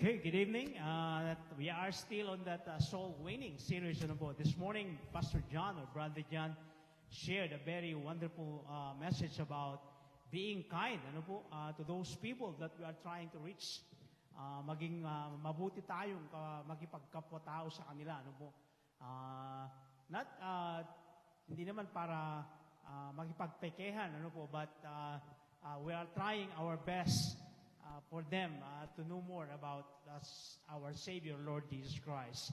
Okay, good evening. We are still on that soul winning series. Ano po. This morning, Pastor John or Brother John shared a very wonderful message about being kind to those people that we are trying to reach. Maging mabuti tayong makipagkapwa-tao sa kanila. Hindi naman para makipagpekehan, but we are trying our best for them to know more about our Savior, Lord Jesus Christ.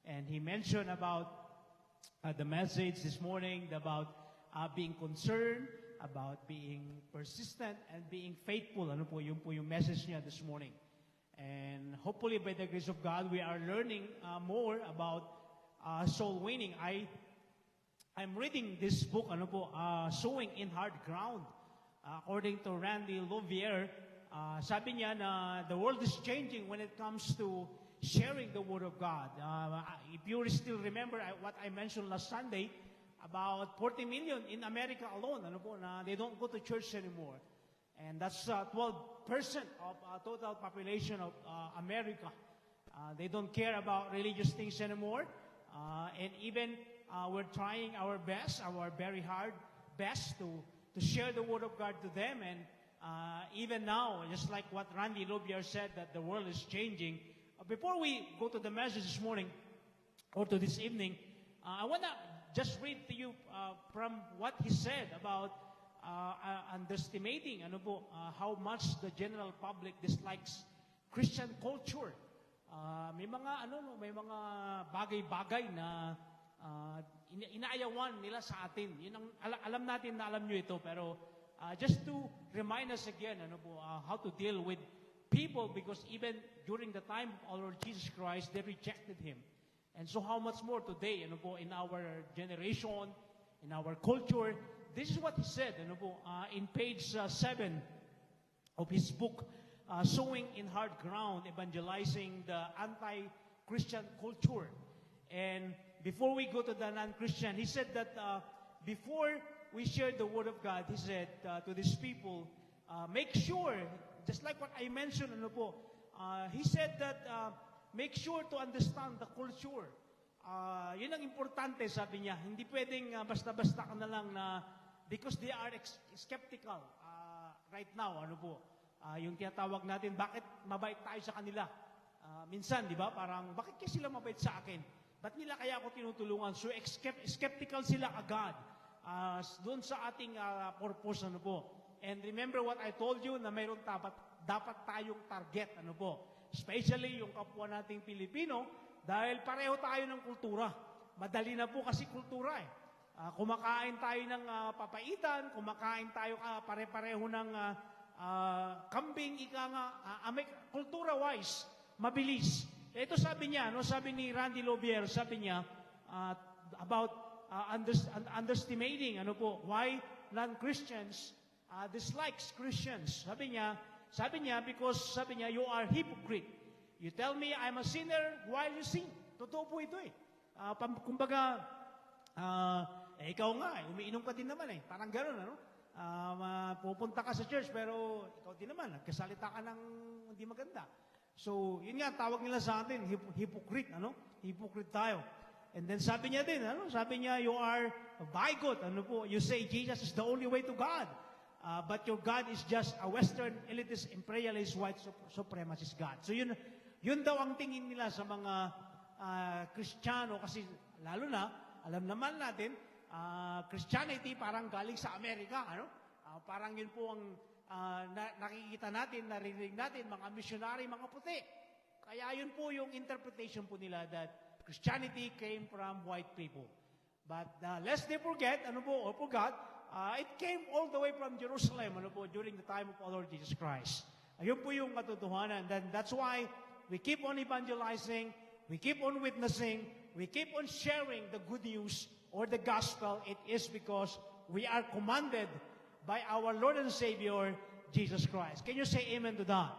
And he mentioned about the message this morning about being concerned, about being persistent, and being faithful. Yun po yung message niya this morning. And hopefully by the grace of God, we are learning more about soul winning. I'm reading this book, Sowing in Hard Ground. According to Randy Louvier, sabi niya na the world is changing when it comes to sharing the Word of God. If you still remember what I mentioned last Sunday, about 40 million in America alone, na they don't go to church anymore. And that's 12% of total population of America. They don't care about religious things anymore. And even we're trying our best, our very hard best to share the Word of God to them. And even now, just like what Randy Louvier said, that the world is changing. Before we go to the message this morning, or to this evening, I want to just read to you from what he said about underestimating how much the general public dislikes Christian culture. May mga bagay-bagay na inaayawan nila sa atin. Yun ang alam natin na alam nyo ito, pero just to remind us again how to deal with people, because even during the time of our Lord Jesus Christ, they rejected Him. And so how much more today in our generation, in our culture. This is what he said in page 7 of his book, Sowing in Hard Ground, Evangelizing the Anti-Christian Culture. And before we go to the non-Christian, he said that before we share the Word of God, he said to these people, make sure, just like what I mentioned, he said that make sure to understand the culture. Yun ang importante, sabi niya. Hindi pwedeng basta-basta ka na lang na, because they are skeptical right now, yung tinatawag natin, bakit mabait tayo sa kanila? Minsan, di ba, parang, bakit kaya sila mabait sa akin? Ba't nila kaya ako tinutulungan? So, skeptical sila agad doon sa ating purpose, And remember what I told you, na mayroon dapat tayong target, Especially yung kapwa nating Pilipino, dahil pareho tayo ng kultura. Madali na po kasi kultura eh. Kumakain tayo ng papaitan, kumakain tayo pare-pareho ng kambing, kultura-wise, mabilis. Ito sabi niya, sabi ni Randy Louvier, sabi niya, about underestimating, why non-Christians dislikes Christians. Sabi niya, because sabi niya, you are hypocrite. You tell me I'm a sinner while you sin. Totoo po ito eh. Kumbaga, ikaw nga, umiinom ka din naman eh. Parang gano'n, pupunta ka sa church, pero ikaw din naman, nagkasalita ka ng hindi maganda. So, yun nga, tawag nila sa atin, hypocrite, Hypocrite tayo. And then sabi niya din, Sabi niya, you are bigot, You say Jesus is the only way to God. But your God is just a Western elitist, imperialist, white supremacist God. So yun daw ang tingin nila sa mga Kristiyano, kasi lalo na, alam naman natin, Christianity parang galing sa Amerika, parang yun po ang nakikita natin, naririnig natin, mga missionary, mga puti. Kaya yun po yung interpretation po nila that Christianity came from white people. But lest they forget, or forgot, it came all the way from Jerusalem, during the time of our Lord Jesus Christ. Ayun po yung katotohanan. Then that's why we keep on evangelizing, we keep on witnessing, we keep on sharing the good news or the gospel. It is because we are commanded by our Lord and Savior, Jesus Christ. Can you say amen to that?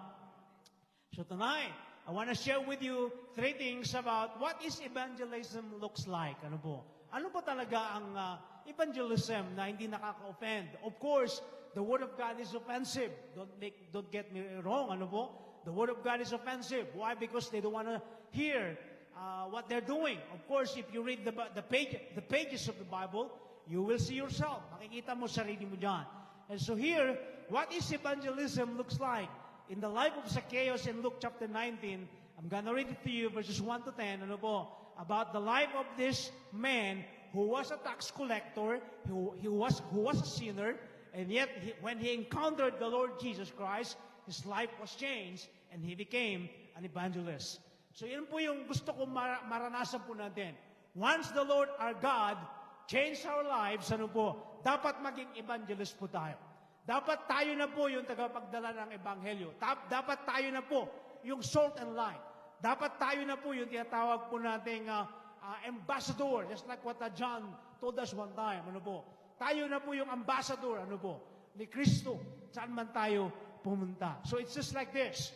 So tonight, I want to share with you 3 things about what is evangelism looks like. Ano po talaga ang evangelism na hindi nakaka-offend? Of course, the Word of God is offensive. Don't get me wrong, The Word of God is offensive. Why? Because they don't want to hear what they're doing. Of course, if you read the pages of the Bible, you will see yourself. Makikita mo sarili mo dyan. And so here, what is evangelism looks like? In the life of Zacchaeus in Luke chapter 19, I'm gonna read it to you, verses 1 to 10, ano po, about the life of this man who was a tax collector, who was a sinner, and yet when he encountered the Lord Jesus Christ, his life was changed, and he became an evangelist. So yun po yung gusto kong maranasan po natin. Once the Lord our God changed our lives, ano po, dapat maging evangelist po tayo. Dapat tayo na po yung tagapagdala ng ebanghelyo. Dapat tayo na po yung salt and light. Dapat tayo na po yung tinatawag po nating ambassador, just like what John told us one time. Ano po? Tayo na po yung ambassador, ano po, ni Kristo. Saan man tayo pumunta. So it's just like this.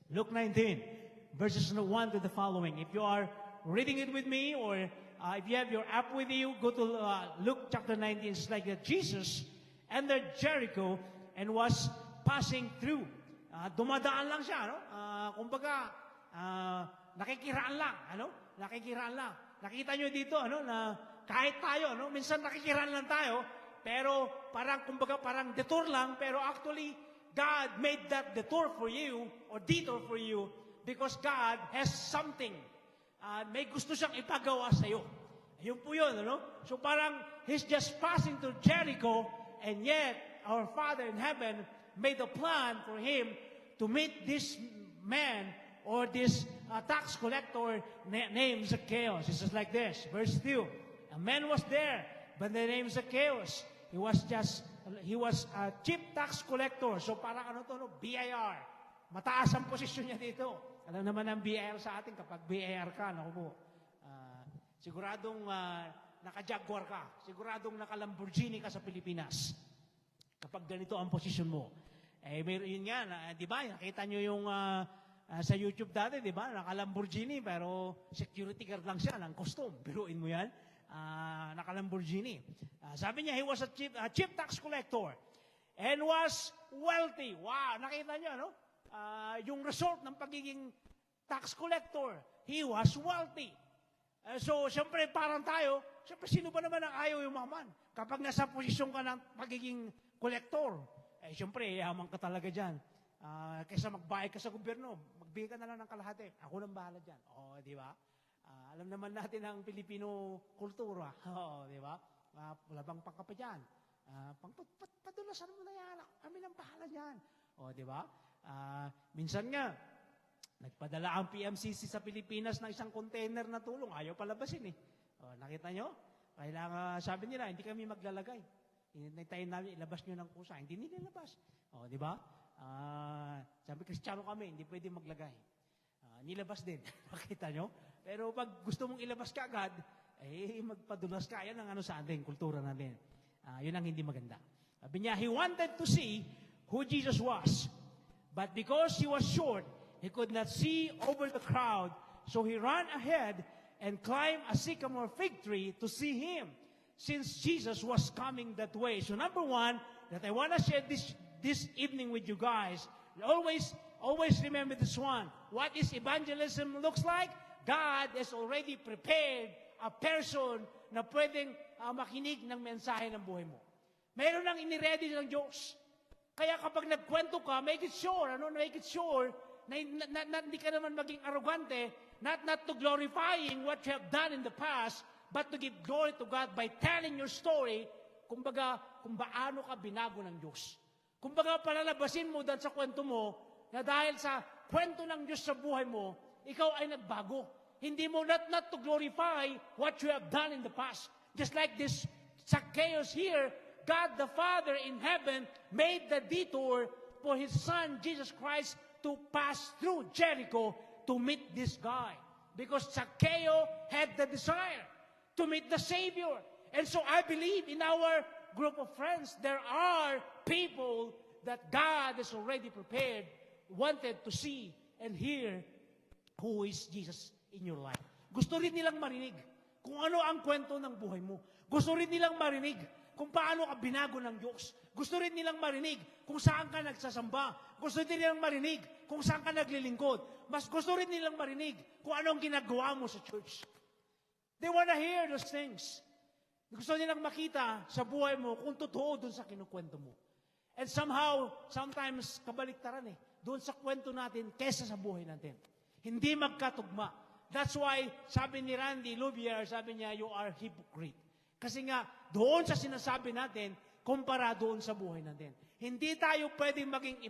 Luke 19, verses 1 to the following. If you are reading it with me, or if you have your app with you, go to Luke chapter 19. It's like that Jesus entered Jericho and was passing through. Dumadaan lang siya, no? Kumbaga, nakikiraan lang, ano? Nakikiraan lang. Nakita nyo dito, ano, na kahit tayo, no? Minsan nakikiraan lang tayo, pero parang, kumbaga, parang detour lang, pero actually, God made that detour for you, or detour for you, because God has something. May gusto siyang ipagawa sa iyo. Yun po yun, ano? So parang, He's just passing through Jericho, and yet, our Father in heaven made a plan for Him to meet this man, or this tax collector named Zacchaeus. It's just like this. Verse 2. A man was there, by the name Zacchaeus. He was a chief tax collector. So parang ano to, no? BIR. Mataas ang posisyon niya dito. Alam naman ang BIR sa atin, kapag BIR ka, naku po, siguradong naka-Jaguar ka. Siguradong naka-Lamborghini ka sa Pilipinas. Kapag ganito ang posisyon mo. Yun nga, di ba? Nakita nyo yung sa YouTube dati, di ba? Naka-Lamborghini, pero security guard lang siya ng costume. Biruin mo yan. Naka-Lamborghini. Sabi niya, he was a chief tax collector and was wealthy. Wow! Nakita nyo, no? Yung result ng pagiging tax collector, he was wealthy. So, siyempre, parang tayo, siyempre, sino ba naman ang ayaw yumaman? Kapag nasa posisyon ka ng pagiging collector, siyempre, yaman ka talaga dyan. Kaysa magbayad ka sa gobyerno, magbigay ka na lang ng kalahati. Ako nang bahala dyan. O, di ba? Alam naman natin ang Pilipino kultura. O, di ba? Wala bang pangkapa dyan? Padulasan mo na yan. Kami nang bahala dyan. O, di ba? Minsan nga, nagpadala ang PMCC sa Pilipinas ng isang container na tulong. Ayaw palabasin eh. O, nakita nyo? Kailangan, sabi nila, hindi kami maglalagay. Hintayin namin, ilabas nyo ng kusa. Hindi nila ilabas. O, di ba? Sabi, Kristiyano kami, hindi pwede maglagay. Nilabas din. Makita nyo? Pero pag gusto mong ilabas ka agad, magpadulas ka. Yan ang ano sa atin, kultura natin. Yun ang hindi maganda. Sabi niya, he wanted to see who Jesus was. But because he was short, he could not see over the crowd. So he ran ahead and climbed a sycamore fig tree to see him, since Jesus was coming that way. So number one, that I want to share this evening with you guys, always remember this one. What is evangelism looks like? God has already prepared a person na pwedeng makinig ng mensahe ng buhay mo. Meron nang iniready ng Diyos. Kaya kapag nagkwento ka, make it sure na hindi ka naman maging arrogante, not to glorifying what you have done in the past, but to give glory to God by telling your story, kumbaga, kung paano ka binago ng Diyos. Kumbaga, palalabasin mo dahil sa kwento mo, na dahil sa kwento ng Diyos sa buhay mo, ikaw ay nagbago. Hindi mo not to glorify what you have done in the past. Just like this Zacchaeus here, God the Father in heaven made the detour for His Son, Jesus Christ, to pass through Jericho to meet this guy. Because Zacchaeus had the desire to meet the Savior. And so I believe in our group of friends, there are people that God has already prepared, wanted to see and hear who is Jesus in your life. Gusto rin nilang marinig kung ano ang kwento ng buhay mo. Gusto rin nilang marinig kung paano ka binago ng Diyos. Gusto rin nilang marinig kung saan ka nagsasamba. Gusto rin nilang marinig kung saan ka naglilingkod. Mas gusto rin nilang marinig kung ano ang ginagawa mo sa church. They wanna hear those things. Gusto nilang makita sa buhay mo kung totoo dun sa kinukwento mo. And somehow, sometimes, kabaliktaran doon sa kwento natin kesa sa buhay natin. Hindi magkatugma. That's why, sabi ni Randy Lubier, sabi niya, you are hypocrite. Kasi nga, doon sa sinasabi natin, kumpara doon sa buhay natin. Hindi tayo pwedeng maging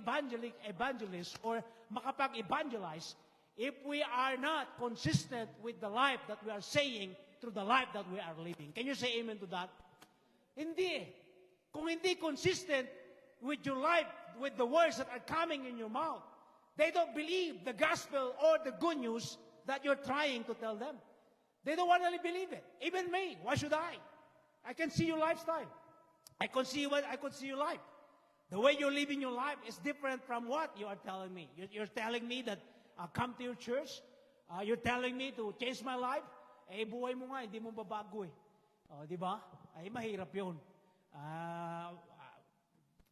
evangelist or makapag-evangelize if we are not consistent with the life that we are saying through the life that we are living. Can you say amen to that? Hindi. Kung hindi consistent with your life, with the words that are coming in your mouth, they don't believe the gospel or the good news that you're trying to tell them. They don't want to believe it. Even me, why should I? I can see your lifestyle. I could see your life. The way you're living your life is different from what you are telling me. You're telling me that I'll come to your church. You're telling me to change my life. Buhay mo nga, hindi mo babago di ba? Ay, mahirap yun.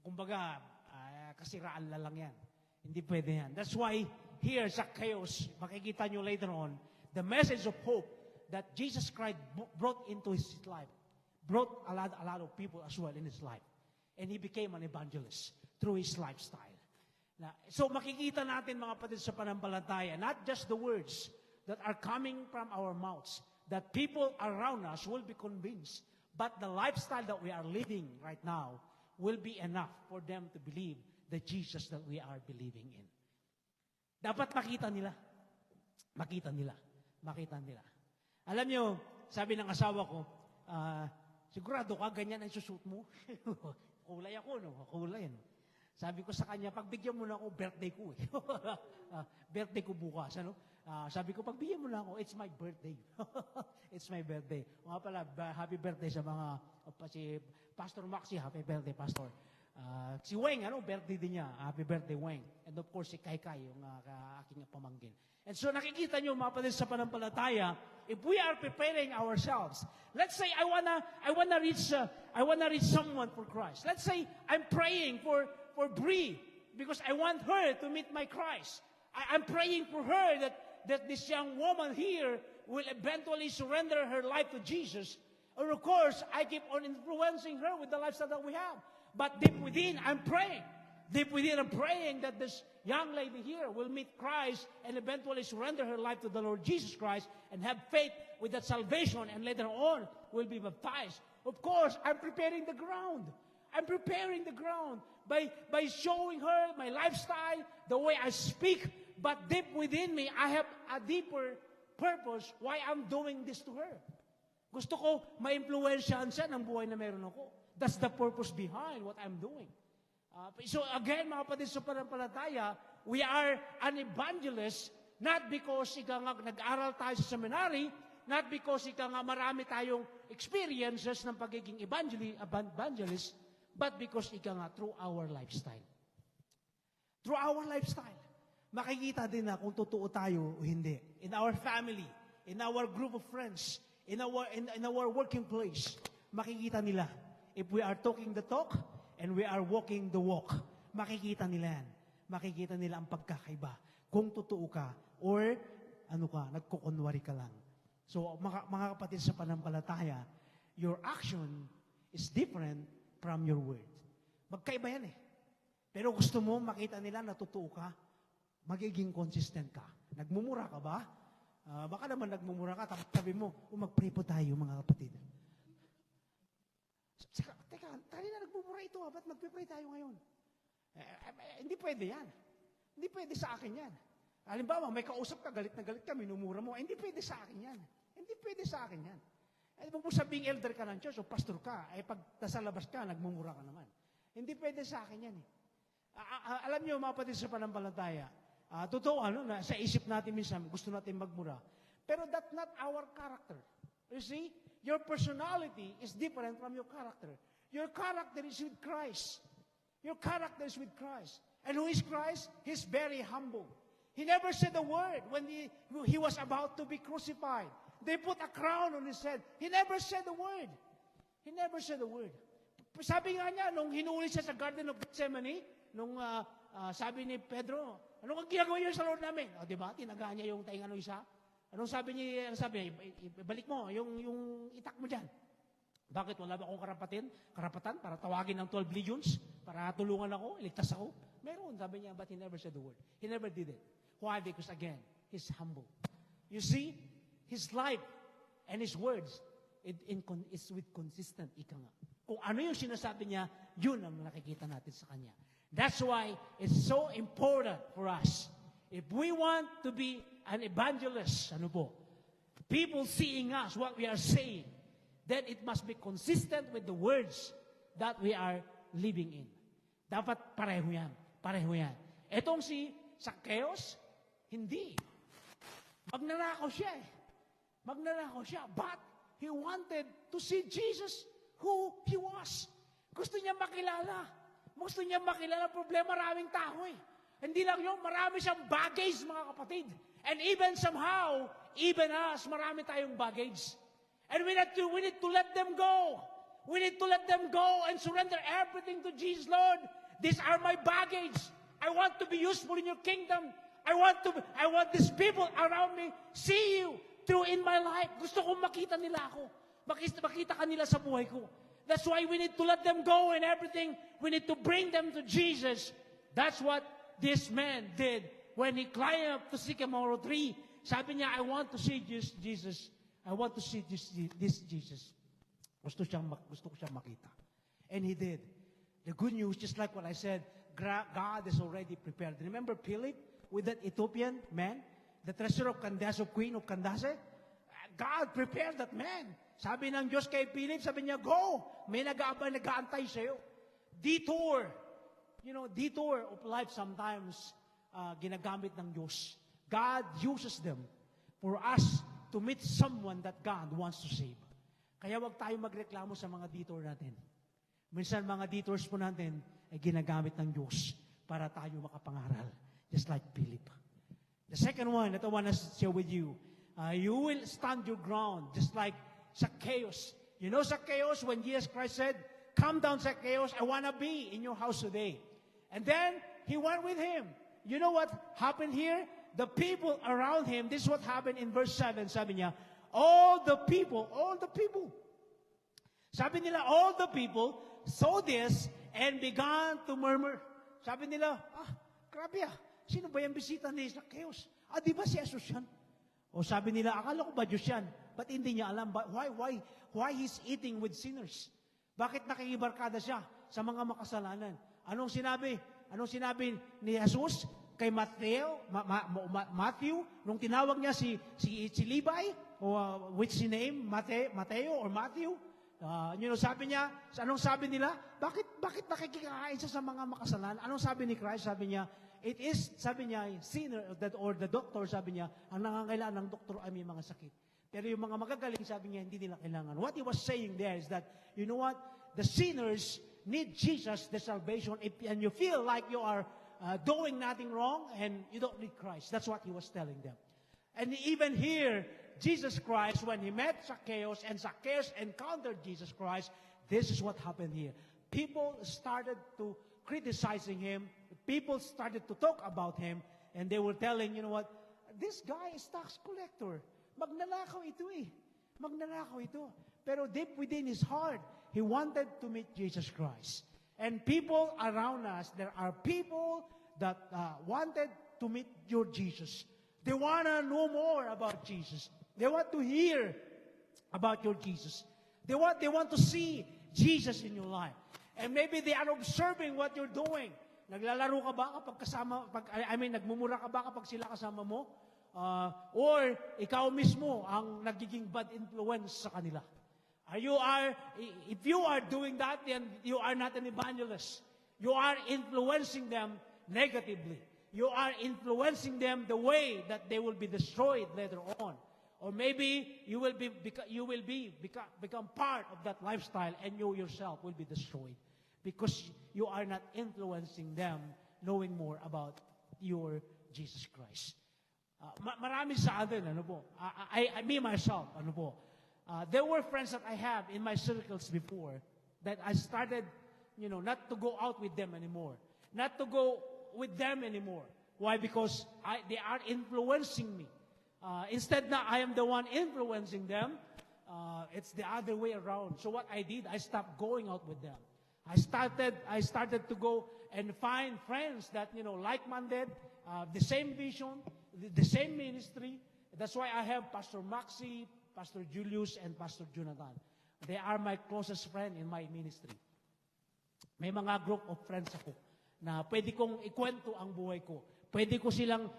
Kumbaga, kasiraan lang yan. Hindi pwede yan. That's why, here sa chaos, makikita nyo later on, the message of hope that Jesus Christ brought into his life, brought a lot of people as well in his life. And he became an evangelist through his lifestyle. So makikita natin mga kapatid sa panampalataya, not just the words that are coming from our mouths, that people around us will be convinced, but the lifestyle that we are living right now will be enough for them to believe the Jesus that we are believing in. Dapat makita nila. Makita nila. Makita nila. Alam nyo, sabi ng asawa ko, sigurado ka, ganyan ang susuot mo? Kulay ako, no? Kulay, no? Sabi ko sa kanya, pagbigyan mo na ako, birthday ko. Birthday ko bukas, ano? Sabi ko, pagbigyan mo na ako, it's my birthday. It's my birthday. Mga pala, happy birthday sa mga, si Pastor Maxi, happy birthday, Pastor. Si Weng, birthday din niya. Happy birthday, Weng. And of course, si Kai, yung aking pamangkin. And so nakikita nyo, mga kapatid sa panampalataya, if we are preparing ourselves, let's say I wanna reach someone for Christ. Let's say I'm praying for Bree because I want her to meet my Christ. I'm praying for her that this young woman here will eventually surrender her life to Jesus. And of course, I keep on influencing her with the lifestyle that we have. But deep within, I'm praying. Deep within, I'm praying that this young lady here will meet Christ and eventually surrender her life to the Lord Jesus Christ and have faith with that salvation and later on will be baptized. Of course, I'm preparing the ground. I'm preparing the ground by showing her my lifestyle, the way I speak. But deep within me, I have a deeper purpose why I'm doing this to her. Gusto ko ma-influensyahan siya ng buhay na meron ako. That's the purpose behind what I'm doing. So again, mga kapatid sa panampalataya, we are an evangelist not because nag-aral tayo sa seminary, not because marami tayong experiences ng pagiging evangelist, but because through our lifestyle. Through our lifestyle. Makikita din na kung totoo tayo o hindi. In our family, in our group of friends, in our working place, makikita nila. If we are talking the talk, and we are walking the walk, makikita nila yan. Makikita nila ang pagkakaiba. Kung totoo ka, or nagkukunwari ka lang. So, mga kapatid sa panampalataya, your action is different from your word. Magkaiba yan Pero gusto mo makita nila na totoo ka, magiging consistent ka. Nagmumura ka ba? Baka naman nagmumura ka, tapos sabi mo, mag-pray po tayo mga kapatid. Teka, kanina nagmumura ito, ba't magpipray tayo ngayon? Hindi pwede yan. Hindi pwede sa akin yan. Halimbawa, may kausap ka, galit na galit ka, minumura mo, hindi pwede sa akin yan. Hindi pwede sa akin yan. Huwag mo sabing elder ka ng church o pastor ka, pag nasa labas ka, nagmumura ka naman. Hindi pwede sa akin yan Alam niyo, mga kapatid sa panampalataya, totoo, na sa isip natin minsan, gusto natin magmura. Pero that's not our character. You see? Your personality is different from your character. Your character is with Christ. Your character is with Christ. And who is Christ? He's very humble. He never said a word when he was about to be crucified. They put a crown on his head. He never said a word. He never said a word. Sabi nga niya, nung hinuli siya sa Garden of Gethsemane, nung sabi ni Pedro, ano kang ginagawa niyo sa Lord namin? O, di ba? Tinagaan niya yung tainga ng isa. Anong sabi niya? Ibalik mo, yung itak mo dyan. Bakit? Wala ba akong karapatan para tawagin ng 12 legions? Para tulungan ako, iligtas ako? Meron, sabi niya, but he never said the word. He never did it. Why? Because again, he's humble. You see, his life and his words, is with consistent, ika nga. Kung ano yung sinasabi niya, yun ang nakikita natin sa kanya. That's why it's so important for us. If we want to be an evangelist, ano po, people seeing us, what we are saying, then it must be consistent with the words that we are living in. Dapat pareho yan. Pareho yan. Etong si Zacchaeus, hindi. Magnanakaw siya eh. Magnanakaw siya. But he wanted to see Jesus who he was. Gusto niya makilala. Gusto niya makilala. Problema, maraming tao eh. Hindi lang yun, marami siyang baggage, mga kapatid. And even somehow, even us, marami tayong baggage. And we need to let them go. We need to let them go and surrender everything to Jesus. Lord, these are my baggage. I want to be useful in your kingdom. I want these people around me see you through in my life. Gusto kong makita nila ako. Makita kanila sa buhay ko. That's why we need to let them go and everything. We need to bring them to Jesus. That's what this man did when he climbed up to Sycamore tree. Sabi niya, I want to see Jesus. I want to see this Jesus. Gusto ko siyang makita. And he did. The good news, just like what I said, God is already prepared. Remember Philip with that Ethiopian man? The treasurer of Candace, of Queen of Candace? God prepared that man. Sabi ng Diyos kay Philip, sabi niya, go! May nag-aantay sa'yo. Detour. Detour of life sometimes ginagamit ng Diyos. God uses them for us to meet someone that God wants to save. Kaya wag tayo magreklamo sa mga detour natin. Minsan mga detours po natin ay ginagamit ng Diyos para tayo makapangaral. Just like Philip. The second one that I want to share with you, you will stand your ground just like Zacchaeus. You know Zacchaeus, when Jesus Christ said, come down Zacchaeus, I want to be in your house today. And then, he went with him. You know what happened here? The people around him, this is what happened in verse 7, sabi niya, all the people, sabi nila, all the people saw this and began to murmur. Sabi nila, grabe sino ba yung bisita ni Zacchaeus? Di ba si Jesus yan? O sabi nila, akala ko ba Diyos yan? But hindi niya alam, why he's eating with sinners? Bakit nakikibarkada siya sa mga makasalanan? Anong sinabi ni Jesus kay Matthew, nung tinawag niya si Levi, which he named Mateo or Matthew, sabi niya, anong sabi nila? Bakit nakikikain siya sa mga makasalanan? Anong sabi ni Christ? Sabi niya, sabi niya, sinner or the doctor, sabi niya, ang nangangailangan ng doktor ay may mga sakit. Pero yung mga magagaling, sabi niya, hindi nila kailangan. What he was saying there is that, you know what? The sinners need Jesus, the salvation, and you feel like you are doing nothing wrong, and you don't need Christ. That's what he was telling them. And even here, Jesus Christ, when he met Zacchaeus, and Zacchaeus encountered Jesus Christ, this is what happened here. People started to criticizing him. People started to talk about him, and they were telling, you know what, this guy is tax collector. Magnanakaw ito eh. Magnanakaw ito. Pero deep within his heart, he wanted to meet Jesus Christ. And people around us, there are people that wanted to meet your Jesus. They want to know more about Jesus. They want to hear about your Jesus. They want to see Jesus in your life. And maybe they are observing what you're doing. Naglalaro ka ba kapag nagmumura ka ba kapag sila kasama mo? Or ikaw mismo ang nagiging bad influence sa kanila. If you are doing that, then you are not an evangelist. You are influencing them negatively. You are influencing them the way that they will be destroyed later on. Or maybe you will become part of that lifestyle, and you yourself will be destroyed because you are not influencing them knowing more about your Jesus Christ. Marami sa atin, me myself, there were friends that I have in my circles before that I started, not to go out with them anymore, not to go with them anymore. Why? Because they are influencing me. Instead na I am the one influencing them, it's the other way around. So what I did, I stopped going out with them. I started to go and find friends that, like-minded, the same vision, the same ministry. That's why I have Pastor Maxi, Pastor Julius, and Pastor Jonathan. They are my closest friend in my ministry. May mga group of friends ako na pwede kong ikwento ang buhay ko. Pwede ko silang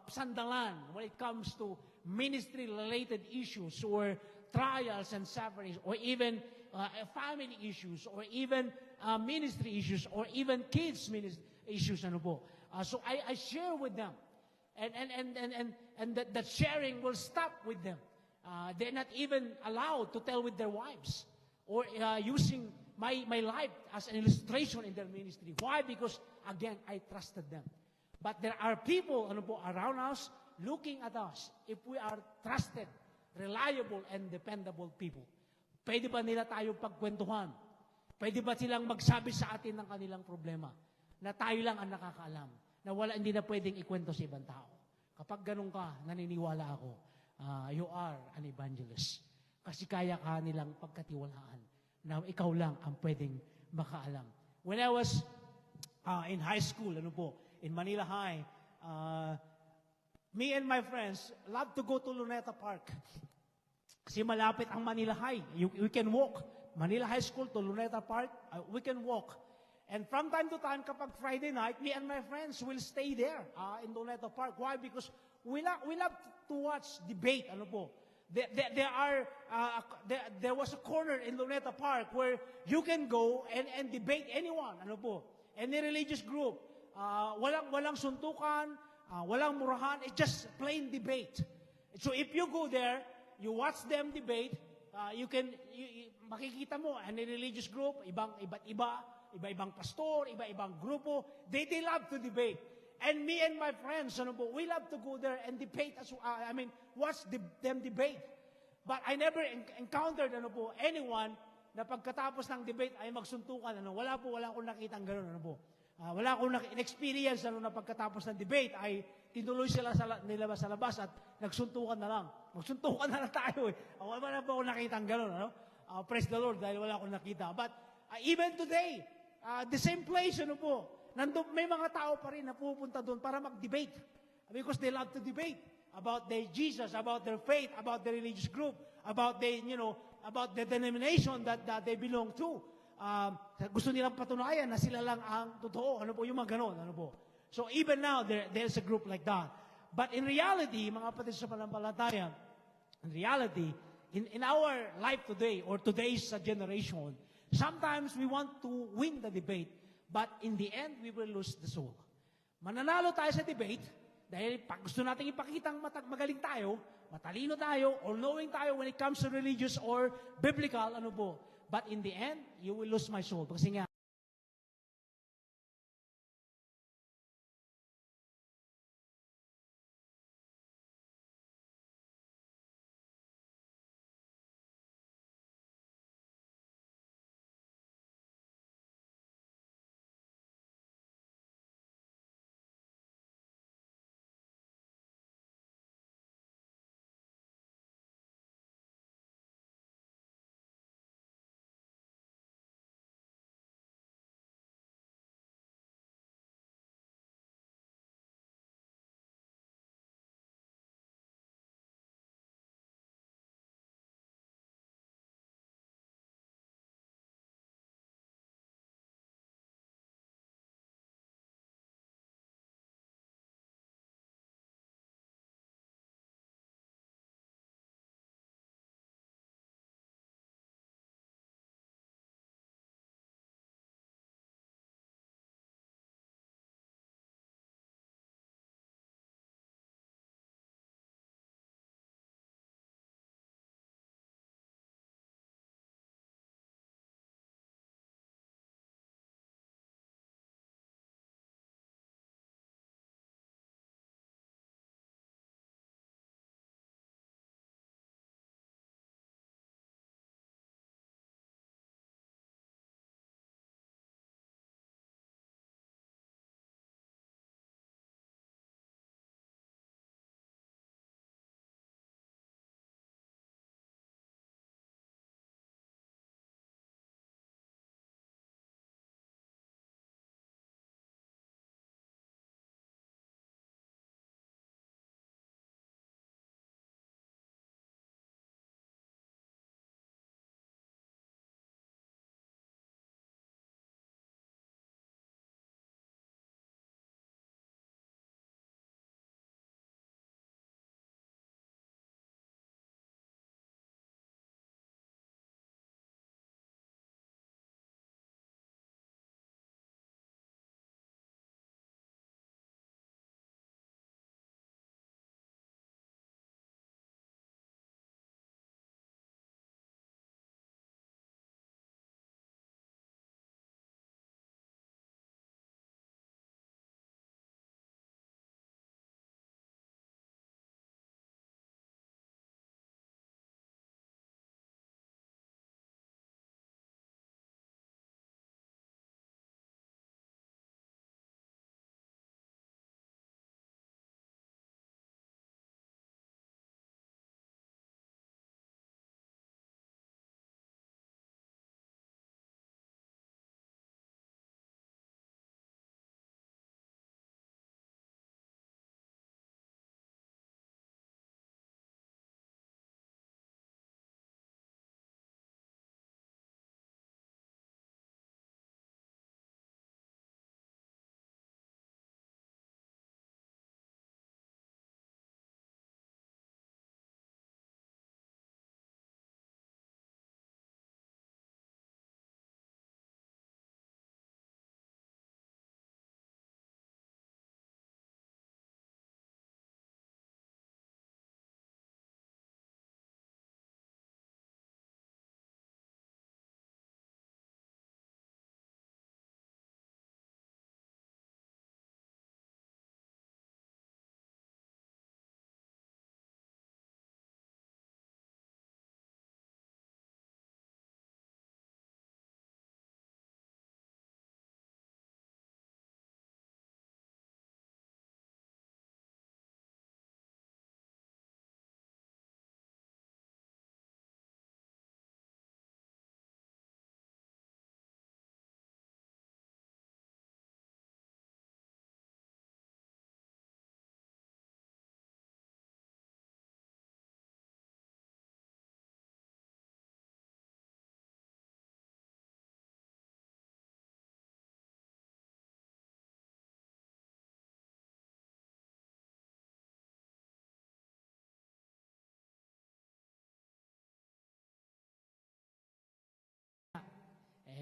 sandalan when it comes to ministry-related issues or trials and sufferings or even family issues or even ministry issues or even kids ministry issues. So I share with them. And that sharing will stop with them. They're not even allowed to tell with their wives or using my life as an illustration in their ministry. Why? Because, again, I trusted them. But there are people around us looking at us if we are trusted, reliable, and dependable people. Pwede ba nila tayo pagkwentuhan? Pwede ba silang magsabi sa atin ng kanilang problema? Na tayo lang ang nakakaalam. Na hindi na pwedeng ikwento sa ibang tao. Kapag ganun ka, naniniwala ako, you are an evangelist. Kasi kaya ka nilang pagkatiwalaan na ikaw lang ang pwedeng makaalam. When I was in high school, in Manila High, me and my friends love to go to Luneta Park. Kasi malapit ang Manila High. We can walk. Manila High School to Luneta Park, we can walk. And from time to time, kapag Friday night, me and my friends will stay there in Luneta Park. Why? Because we love to watch debate. There was a corner in Luneta Park where you can go and debate anyone. Any religious group. Walang suntukan, walang murahan. It's just plain debate. So if you go there, you watch them debate, makikita mo, any religious group, iba-ibang pastor, iba-ibang grupo, they love to debate. And me and my friends, we love to go there and debate, watch them debate. But I never encountered anyone na pagkatapos ng debate ay magsuntukan. Wala akong nakitang gano'n. Wala akong experience na pagkatapos ng debate ay tinuloy nila sa labas at nagsuntukan na lang. Magsuntukan na lang tayo eh. Wala pa akong nakitang gano'n. Praise the Lord dahil wala akong nakita. But even today, the same place, nandun, may mga tao pa rin na pupunta doon para mag-debate. Because they love to debate about their Jesus, about their faith, about their religious group, about the denomination that they belong to. Gusto nilang patunayan na sila lang ang totoo. Yung mga ganon. So even now, there's a group like that. But in reality, mga kapatid sa pananampalataya, in reality, in our life today, or today's generation, sometimes we want to win the debate, but in the end, we will lose the soul. Mananalo tayo sa debate, dahil pag gusto natin ipakitang magaling tayo, matalino tayo, or knowing tayo when it comes to religious or biblical, but in the end, you will lose my soul. Kasi nga,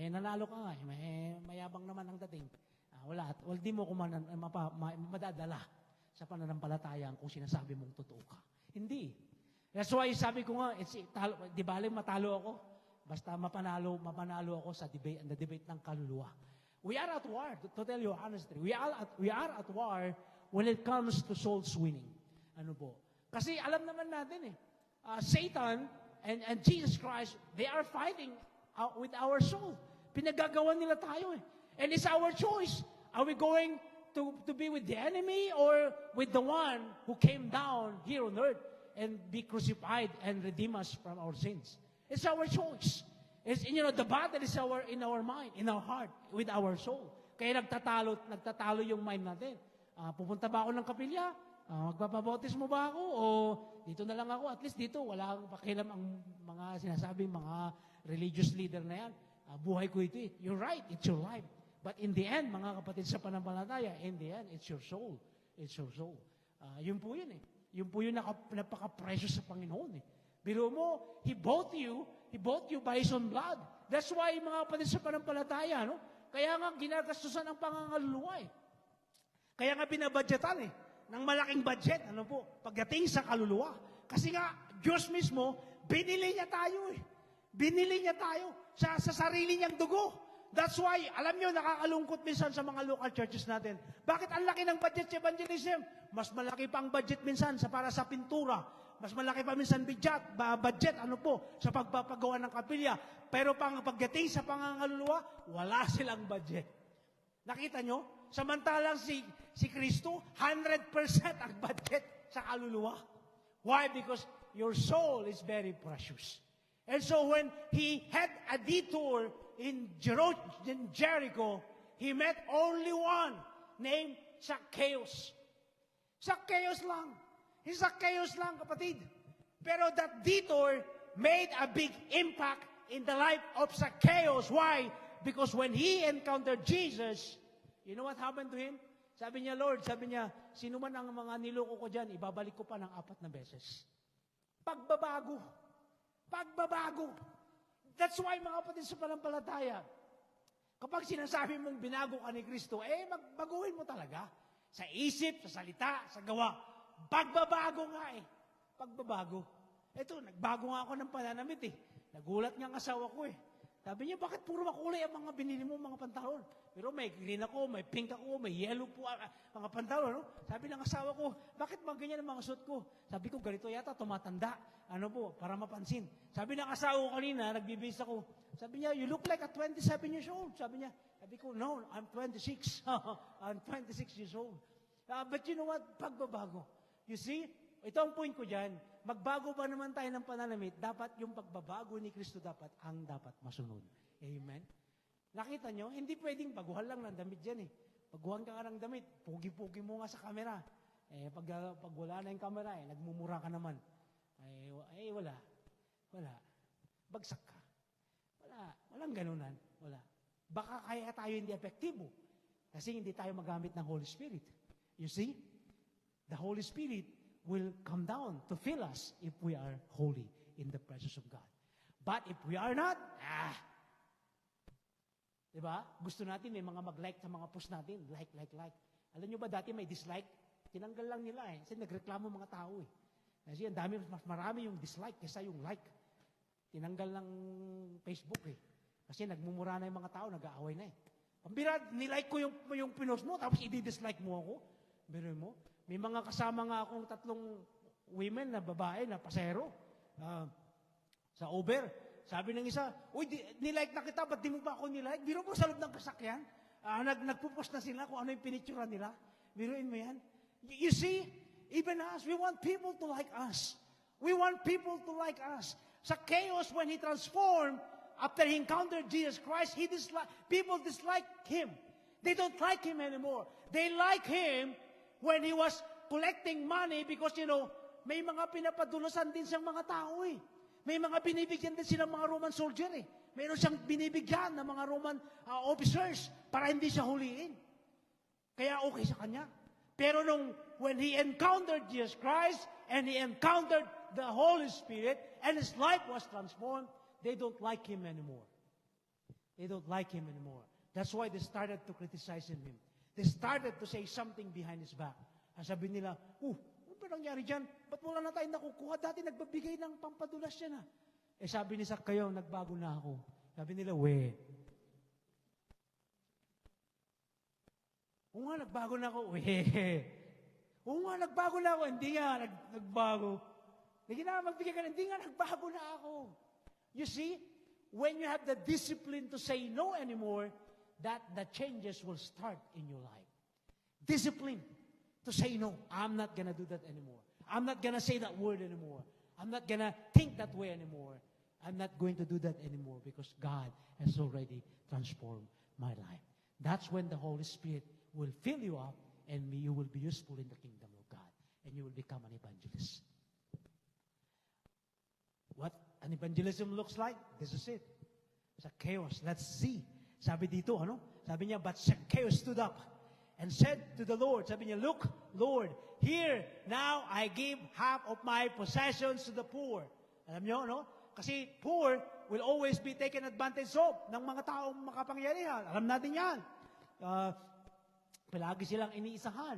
nanalo ka nga, mayabang naman ang dating. Wala, di mo ko madadala sa pananampalataya kung sinasabi mong totoo ka. Hindi. That's why sabi ko nga, di bale matalo ako, basta mapanalo ako sa debate ng kaluluwa. We are at war, to tell you honestly. We are at war when it comes to souls winning. Ano po? Kasi alam naman natin Satan and Jesus Christ, they are fighting with our soul. Pinagagawan nila tayo And it's our choice. Are we going to be with the enemy or with the one who came down here on earth and be crucified and redeem us from our sins? It's our choice. It's, the battle is in our mind, in our heart, with our soul. Kaya nagtatalo yung mind natin. Pupunta ba ako ng kapilya? Magpapabautismo ba ako? O dito na lang ako? At least dito, wala akong pakialam ang mga sinasabing mga religious leader na yan. Buhay ko ito. You're right, it's your life. But in the end, mga kapatid sa pananampalataya, in the end, it's your soul. It's your soul. Yun po yun Yun po yun napaka-precious sa Panginoon Biro mo, He bought you by His own blood. That's why, mga kapatid sa pananampalataya, kaya nga ginagastusan ang pangangaluluwa Kaya nga binabudgetan ng malaking budget, pagdating sa kaluluwa. Kasi nga, Diyos mismo, binili niya tayo Binili niya tayo sa sarili niyang dugo. That's why, alam niyo, nakakalungkot minsan sa mga local churches natin. Bakit ang laki ng budget sa evangelism? Mas malaki pa ang budget minsan para sa pintura. Mas malaki pa minsan budget, sa pagpapagawa ng kapilya. Pero pagdating sa pangangaluluwa, wala silang budget. Nakita nyo? Samantalang si Kristo, 100% ang budget sa kaluluwa. Why? Because your soul is very precious. And so when he had a detour in Jericho, he met only one named Zacchaeus. Zacchaeus lang. Zacchaeus lang, kapatid. Pero that detour made a big impact in the life of Zacchaeus. Why? Because when he encountered Jesus, you know what happened to him? Sabi niya, Lord, sino man ang mga niloko ko dyan, ibabalik ko pa ng 4 na beses. Pagbabago. That's why, mga kapatid sa pananampalataya, kapag sinasabi mong binago ka ni Kristo, magbaguhin mo talaga. Sa isip, sa salita, sa gawa. Pagbabago nga Pagbabago. Ito, nagbago nga ako ng pananamit Nagulat nga ang asawa ko Sabi niya, bakit puro makulay ang mga binili mo, mga pantalon? Pero may green ako, may pink ako, may yellow po mga pantalon. Sabi ng asawa ko, bakit ba ganyan ang mga suot ko? Sabi ko, ganito yata, tumatanda. Para mapansin. Sabi ng asawa ko kanina, nagbibis ako. Sabi niya, you look like a 27 years old. Sabi ko, no, I'm 26. I'm 26 years old. But you know what? Pagbabago. You see, ito ang point ko dyan. Magbago ba naman tayo ng pananamit, dapat yung pagbabago ni Kristo ang dapat masunod. Amen? Nakita nyo, hindi pwedeng baguhan lang ng damit dyan Baguhan ka ng damit, pugi-pugi mo nga sa camera. Pag wala na yung camera, nagmumura ka naman. Wala. Bagsak ka. Walang ganunan. Wala. Baka kaya tayo hindi epektibo. Kasi hindi tayo magamit ng Holy Spirit. You see? The Holy Spirit will come down to fill us if we are holy in the presence of God. But if we are not, diba? Gusto natin may mga mag-like sa mga post natin. Like. Alam nyo ba dati may dislike? Tinanggal lang nila Kasi nagreklamo mga tao Kasi ang dami, mas marami yung dislike kaysa yung like. Tinanggal ng Facebook Kasi nagmumura na yung mga tao, nag-aaway na Pambira, nilike ko yung pinost mo, tapos i-dislike mo ako. Pero mo, may mga kasama nga akong 3 women na babae na pasero sa Uber. Sabi ng isa, uy, nilike na kita, ba't di mo ba ako nilike? Biro mo sa loob ng kasakyan. Nagpupost na sila kung ano yung pinictura nila. Biruin mo yan. You see, even us, we want people to like us. We want people to like us. Zacchaeus, when he transformed, after he encountered Jesus Christ, people dislike him. They don't like him anymore. They like him when he was collecting money because, may mga pinapadulusan din siyang mga tao May mga binibigyan din silang mga Roman soldier Mayroon siyang binibigyan ng mga Roman officers para hindi siya huliin. Kaya okay sa kanya. Pero when he encountered Jesus Christ and he encountered the Holy Spirit and his life was transformed, they don't like him anymore. They don't like him anymore. That's why they started to criticize him. They started to say something behind his back. Ang sabi nila, ano ba nangyari dyan? Ba't wala na tayong nakukuha? Dati nagbabigay ng pampadulas yan. Sabi ni Zacchaeus, nagbago na ako. Sabi nila, Oo nga, nagbago na ako. Oo nga, nagbago na ako. Hindi nga, nagbago. Hindi nga magbigay ka, hindi nga, nagbago na ako. You see, when you have the discipline to say no anymore, that the changes will start in your life. Discipline to say no. I'm not gonna do that anymore. I'm not gonna say that word anymore. I'm not gonna think that way anymore. I'm not going to do that anymore because God has already transformed my life. That's when the Holy Spirit will fill you up and you will be useful in the kingdom of God and you will become an evangelist. What an evangelism looks like, this is it. Zacchaeus, let's see. Sabi dito, Sabi niya, but Zacchaeus stood up and said to the Lord, sabi niya, look, Lord, here, now I give half of my possessions to the poor. Alam niyo, Kasi poor will always be taken advantage of ng mga taong makapangyarihan. Alam natin yan. Palagi silang iniisahan,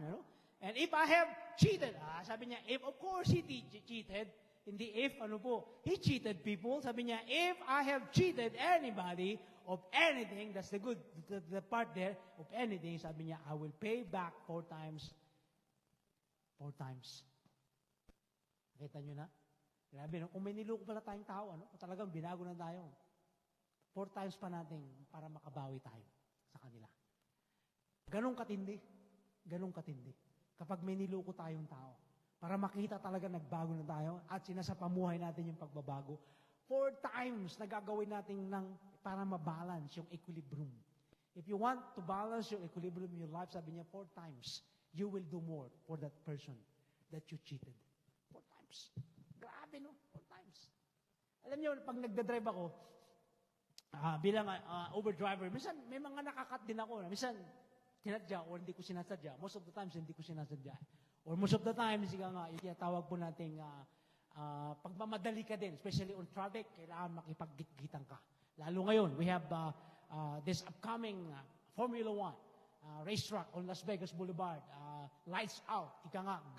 And if I have cheated, sabi niya, if of course he cheated, hindi if, he cheated people. Sabi niya, if I have cheated anybody of anything, that's the good, the part there, of anything, sabi niya, I will pay back 4 times. 4 times. Nakita niyo na? Grabe, kung may niloko pala tayong tao, talagang binago na tayo. 4 times pa natin para makabawi tayo sa kanila. Ganong katindi. Ganong katindi. Kapag may niloko tayong tao, para makita talaga nagbago na tayo at sinasapamuhay natin yung pagbabago. 4 times na gagawin natin para mabalance yung equilibrium. If you want to balance your equilibrium in your life, sabi niya, 4 times, you will do more for that person that you cheated. 4 times. Grabe, 4 times. Alam niyo, pag nagdadrive ako, bilang Uber driver, minsan may mga nakakat din ako. Minsan, tinadya or hindi ko sinasadya. Most of the times, hindi ko sinasadya. Or most of the times, yung tawag po nating pagmamadali ka din, especially on traffic, kailangan makipag-gitgitan ka. Lalo ngayon, we have this upcoming Formula 1 racetrack on Las Vegas Boulevard. Lights out.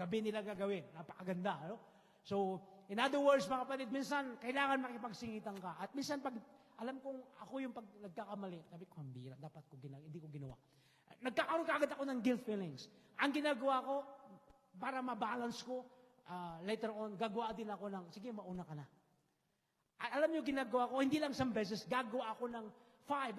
Gabi nila gagawin. Napakaganda. So, in other words, mga kapatid, minsan, kailangan makipagsingitan ka. At minsan, pag alam kong ako yung pag nagkakamali, sabi ko, hambira, dapat hindi ko ginawa. Nagkakaroon kaagad ako ng guilt feelings. Ang ginagawa ko, para mabalance ko, later on, gagawa din ako ng, sige, mauna ka na. Alam niyo, ginagawa ko, hindi lang 1 beses, gagawa ako ng 5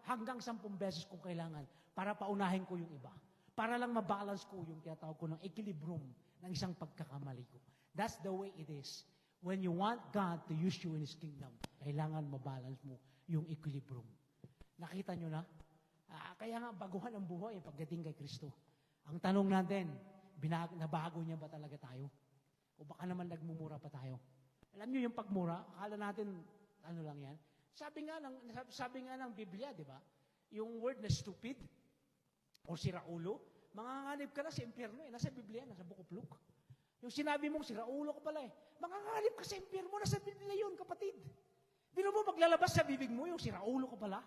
hanggang 10 beses kung kailangan para paunahin ko yung iba. Para lang mabalance ko yung tinatawag ko ng equilibrium ng isang pagkakamali ko. That's the way it is. When you want God to use you in His kingdom, kailangan mabalance mo yung equilibrium. Nakita niyo na? Kaya nga, baguhan ang buhay pagdating kay Kristo. Ang tanong natin, nabago niya ba talaga tayo? O baka naman nagmumura pa tayo? Alam niyo yung pagmura, akala natin, lang yan? Sabi nga ng Biblia, di ba? Yung word na stupid, o siraulo, manganganib ka na sa impyerno, nasa Biblia, nasa Book of Luke. Yung sinabi mong siraulo ka pala manganganib ka sa impyerno, nasa Biblia yun, kapatid. Bino mo maglalabas sa bibig mo, yung siraulo ka pala,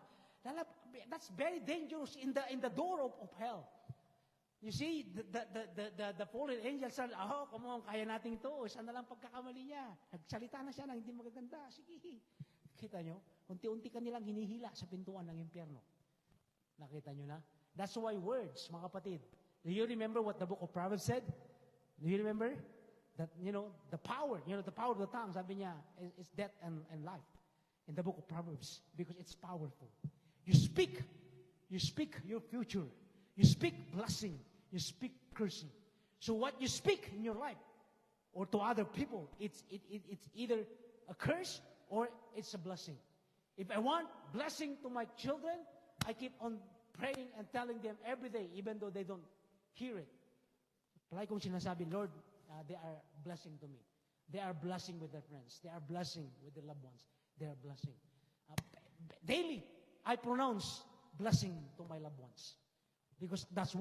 that's very dangerous in the door of hell. You see, the fallen angels said, come on, kaya natin ito. Isa na lang pagkakamali niya. Nagsalita na siya na hindi magaganda. Sige. Kita nyo? Unti-unti ka nilang hinihila sa pintuan ng impyerno. Nakita nyo na? That's why words, mga kapatid. Do you remember what the book of Proverbs said? Do you remember? That, the power of the tongue, sabi niya, is death and life. In the book of Proverbs. Because it's powerful. You speak your future. You speak blessing. You speak cursing. So what you speak in your life or to other people, it's either a curse or it's a blessing. If I want blessing to my children, I keep on praying and telling them every day, even though they don't hear it. Palagi kong sinasabi, Lord, they are blessing to me. They are blessing with their friends. They are blessing with their loved ones. They are blessing. Daily, I pronounce blessing to my loved ones. Because that's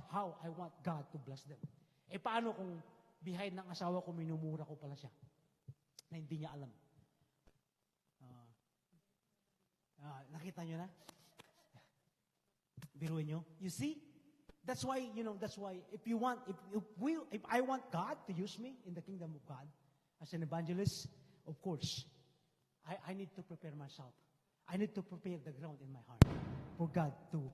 how I want God to bless them. Paano kung behind ng asawa ko, minumura ko pala siya? Na hindi niya alam. Nakita nyo na? Biruin nyo? You see? That's why, if I want God to use me in the kingdom of God as an evangelist, of course, I need to prepare myself. I need to prepare the ground in my heart for God to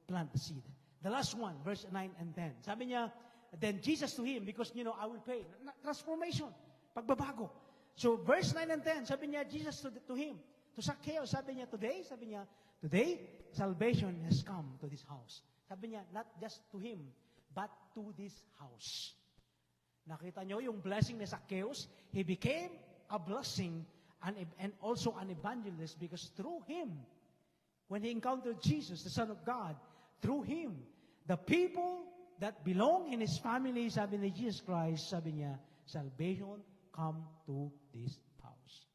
plant the seed. The last one, verse 9 and 10. Sabi niya, then Jesus to him, because, I will pay. Transformation. Pagbabago. So, verse 9 and 10, sabi niya, Jesus to him. To Zacchaeus, sabi niya, today, salvation has come to this house. Sabi niya, not just to him, but to this house. Nakita niyo yung blessing ni Zacchaeus? He became a blessing and also an evangelist because through him, when he encountered Jesus, the Son of God, through him, the people that belong in his family, sabi ni Jesus Christ, sabi niya, salvation come to this house.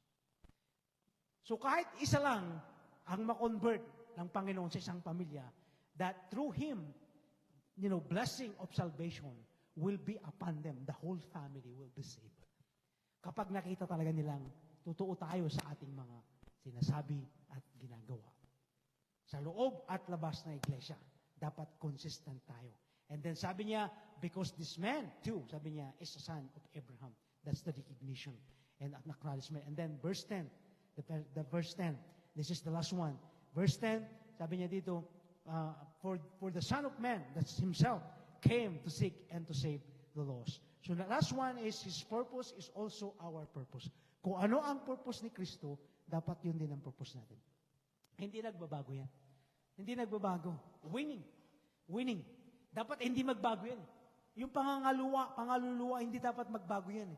So kahit isa lang ang ma-convert ng Panginoon sa isang pamilya, that through him, blessing of salvation will be upon them. The whole family will be saved. Kapag nakita talaga nilang totoo tayo sa ating mga sinasabi at ginagawa. Sa loob at labas ng iglesia, dapat consistent tayo. And then sabi niya, because this man too, sabi niya, is a son of Abraham. That's the recognition and acknowledgement. And then verse 10, the verse 10, this is the last one. Verse 10, sabi niya dito, for the Son of Man, that's himself, came to seek and to save the lost. So the last one is his purpose is also our purpose. Kung ano ang purpose ni Kristo, dapat yun din ang purpose natin. Hindi nagbabago yan. Hindi nagbabago. Winning. Dapat hindi magbago yan. Yung pangaluluwa, hindi dapat magbago yan.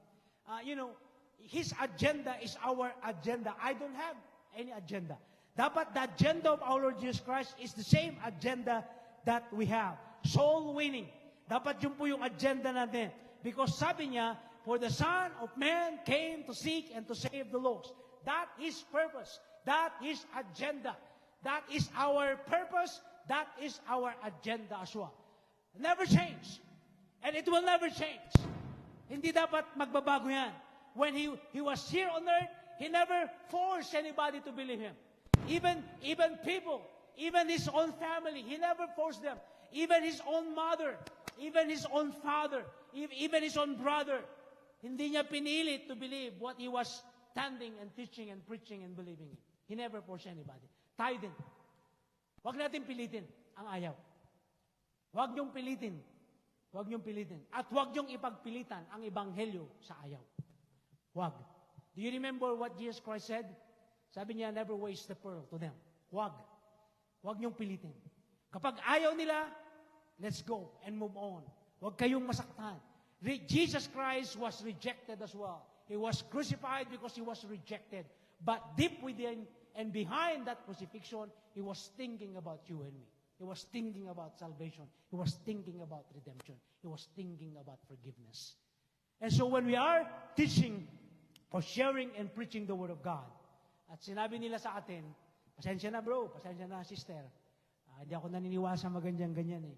His agenda is our agenda. I don't have any agenda. Dapat the agenda of our Lord Jesus Christ is the same agenda that we have. Soul winning. Dapat yun po yung agenda natin. Because sabi niya, for the Son of Man came to seek and to save the lost. That is purpose. That is agenda. That is our purpose. That is our agenda as well. Never change. And it will never change. Hindi dapat magbabago yan. When he was here on earth, he never forced anybody to believe him. Even people, even his own family, he never forced them. Even his own mother, even his own father, even his own brother, hindi niya pinilit to believe what he was standing and teaching and preaching and believing in. He never forced anybody. Tayo din. Huwag natin pilitin ang ayaw. Huwag niyong pilitin. Huwag niyong pilitin. At huwag niyong ipagpilitan ang ebanghelyo sa ayaw. Huwag. Do you remember what Jesus Christ said? Sabi niya, never waste the pearl to them. Huwag. Huwag niyong pilitin. Kapag ayaw nila, let's go and move on. Huwag kayong masaktan. Jesus Christ was rejected as well. He was crucified because he was rejected. But deep within and behind that crucifixion, he was thinking about you and me. He was thinking about salvation. He was thinking about redemption. He was thinking about forgiveness. And so when we are teaching or sharing and preaching the Word of God, at sinabi nila sa atin, pasensya na bro, pasensya na sister, hindi ako naniniwala sa maganyan-ganyan eh.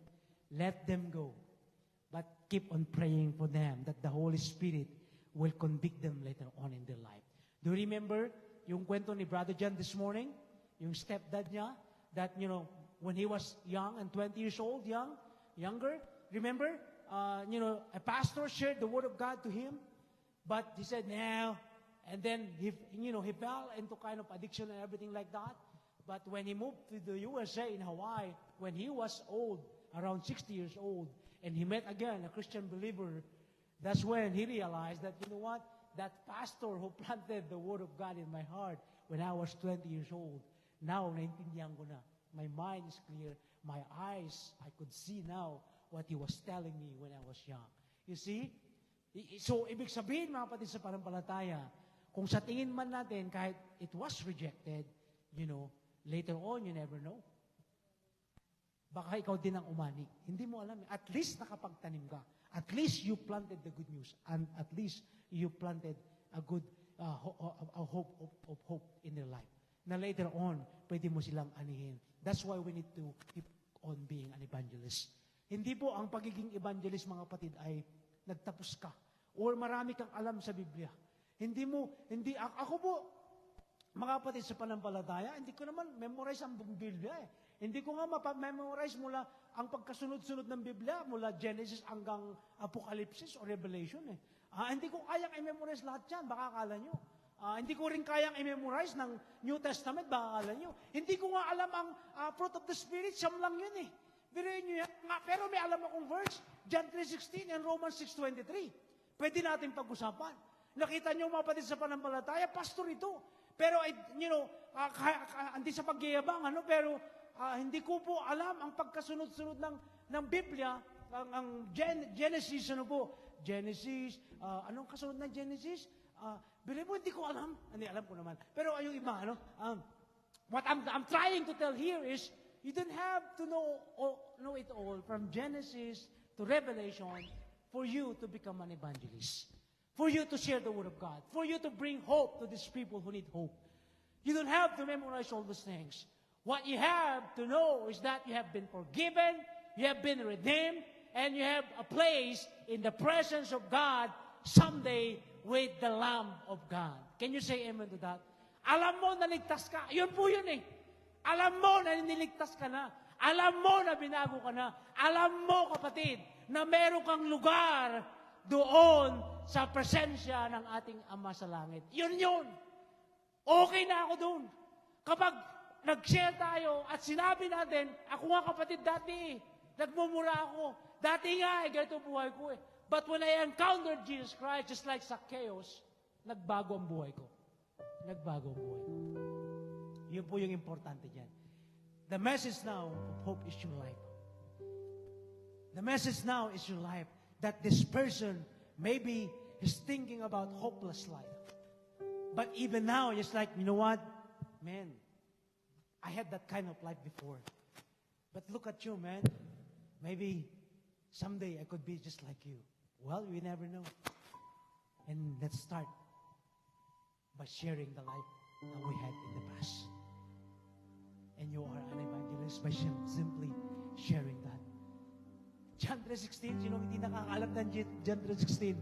Let them go. But keep on praying for them that the Holy Spirit will convict them later on in their life. Do you remember yung kwento ni Brother John this morning? Yung stepdad niya, that, when he was young and 20 years old, younger, remember? A pastor shared the Word of God to him, but he said, no. And then, he fell into kind of addiction and everything like that. But when he moved to the USA in Hawaii, when he was old, around 60 years old, and he met again a Christian believer, that's when he realized that, that pastor who planted the Word of God in my heart when I was 20 years old, now, naintindihan ko na. My mind is clear. My eyes, I could see now what he was telling me when I was young. You see? So, ibig sabihin, mga kapatid sa pananampalataya, kung sa tingin man natin, kahit it was rejected, later on, you never know. Baka ikaw din ang umani. Hindi mo alam. At least nakapagtanim ka. At least you planted the good news. And at least you planted a good hope of hope in their life. Na later on, pwede mo silang anihin. That's why we need to keep on being an evangelist. Hindi po ang pagiging evangelist, mga kapatid, ay nagtapos ka. Or marami kang alam sa Biblia. Ako po, Mga kapatid sa panampalataya, hindi ko naman memorize ang buong Biblia eh. Hindi ko nga memorize mula ang pagkasunod-sunod ng Biblia, mula Genesis hanggang Apocalypse o Revelation eh. Hindi ko kayang i-memorize lahat yan, baka akala nyo. Hindi ko rin kayang i-memorize ng New Testament, baka akala nyo. Hindi ko nga alam ang fruit of the Spirit, siyam lang yun eh. Biruin nyo yan. Pero may alam akong verse, John 3:16 and Romans 6:23. Pwede natin pag-usapan. Nakita nyo mga kapatid sa panampalataya, pastor ito. Pero, hindi sa pagyayabang, pero hindi ko po alam ang pagkasunod-sunod ng Biblia, ang Genesis, Genesis, anong kasunod ng Genesis? Bilhin mo, hindi ko alam. Hindi, alam ko naman. Pero yung iba, what I'm trying to tell here is, you don't have to know it all from Genesis to Revelation for you to become an evangelist. For you to share the Word of God. For you to bring hope to these people who need hope. You don't have to memorize all those things. What you have to know is that you have been forgiven, you have been redeemed, and you have a place in the presence of God someday with the Lamb of God. Can you say amen to that? Alam mo na ligtas ka. Yun po yun eh. Alam mo na niligtas ka na. Alam mo na binago ka na. Alam mo, kapatid, na meron kang lugar doon sa presensya ng ating Ama sa langit. Yun yun. Okay na ako doon. Kapag nag-share tayo at sinabi natin, ako nga kapatid dati, nagmumura ako. Dati nga, ganito buhay ko eh. But when I encountered Jesus Christ, just like Zacchaeus, nagbago ang buhay ko. Nagbago ang buhay ko. Yun po yung importante dyan. The message now of hope is your life. The message now is your life. That this person maybe is thinking about hopeless life. But even now, it's like, you know what? Man, I had that kind of life before. But look at you, man. Maybe someday I could be just like you. Well, we never know. And let's start by sharing the life that we had in the past. And you are an evangelist by simply sharing that. John 3:16, sinong hindi nakakalam ng John 3:16?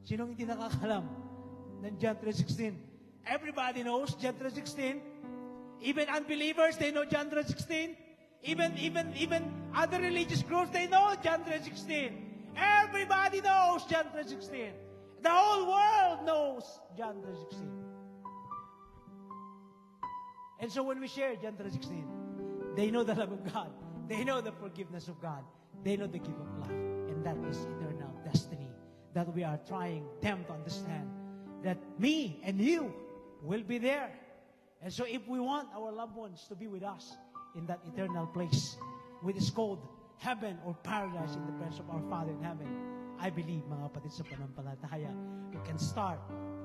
Sinong hindi nakakalam ng John 3:16? Everybody knows John 3:16. Even unbelievers, they know John 3:16. Even other religious groups, they know John 3:16. Everybody knows John 3:16. The whole world knows John 3:16. And so when we share John 3:16, they know the love of God. They know the forgiveness of God. They know the gift of love. And that is eternal destiny that we are trying them to understand. That me and you will be there. And so if we want our loved ones to be with us in that eternal place, which is called heaven or paradise in the presence of our Father in heaven, I believe, mga kapatid sa panampalataya, we can start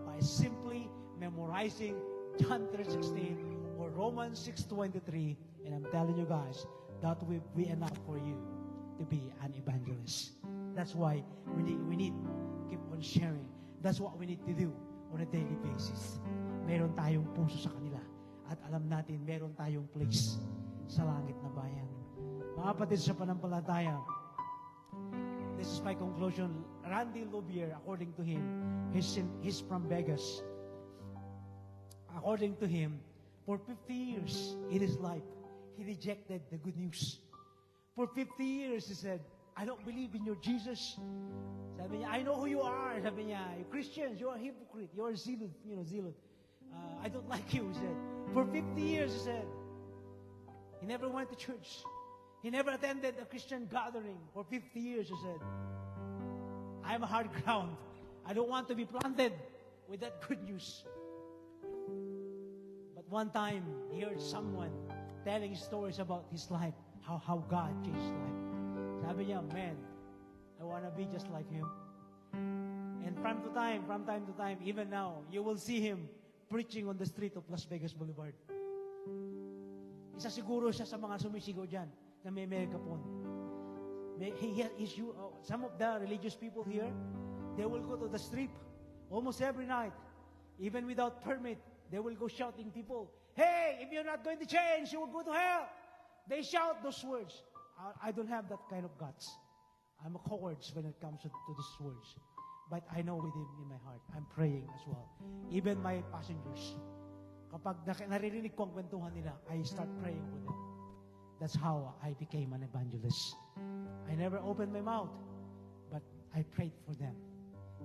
by simply memorizing John 3:16 or Romans 6:23, and I'm telling you guys, that will be enough for you to be an evangelist. That's why we need keep on sharing. That's what we need to do on a daily basis. Meron tayong puso sa kanila at alam natin meron tayong place sa langit na bayan. Mga kapatid sa panampalataya, this is my conclusion. Randy Lubier, according to him, he's from Vegas. According to him, for 50 years in his life, he rejected the good news. For 50 years, he said, I don't believe in your Jesus. Sabi niya, I know who you are. Sabi niya, you Christians, you are hypocrite. You are zealot, zealot. I don't like you, he said. For 50 years, he said, he never went to church. He never attended a Christian gathering. For 50 years, he said, I'm a hard ground. I don't want to be planted with that good news. But one time, he heard someone telling stories about his life, how God changed his life. Sabi niya, man, I want to be just like him. And from time to time, even now, you will see him preaching on the street of Las Vegas Boulevard. Isa siguro siya sa mga sumisigaw dyan na may megaphone. Some of the religious people here, they will go to the street almost every night, even without permit. They will go shouting people, hey, if you're not going to change, you will go to hell. They shout those words. I don't have that kind of guts. I'm a coward when it comes to these words. But I know within in my heart, I'm praying as well. Even my passengers, kapag naririnig ko ang kwentuhan nila, I start praying for them. That's how I became an evangelist. I never opened my mouth, but I prayed for them.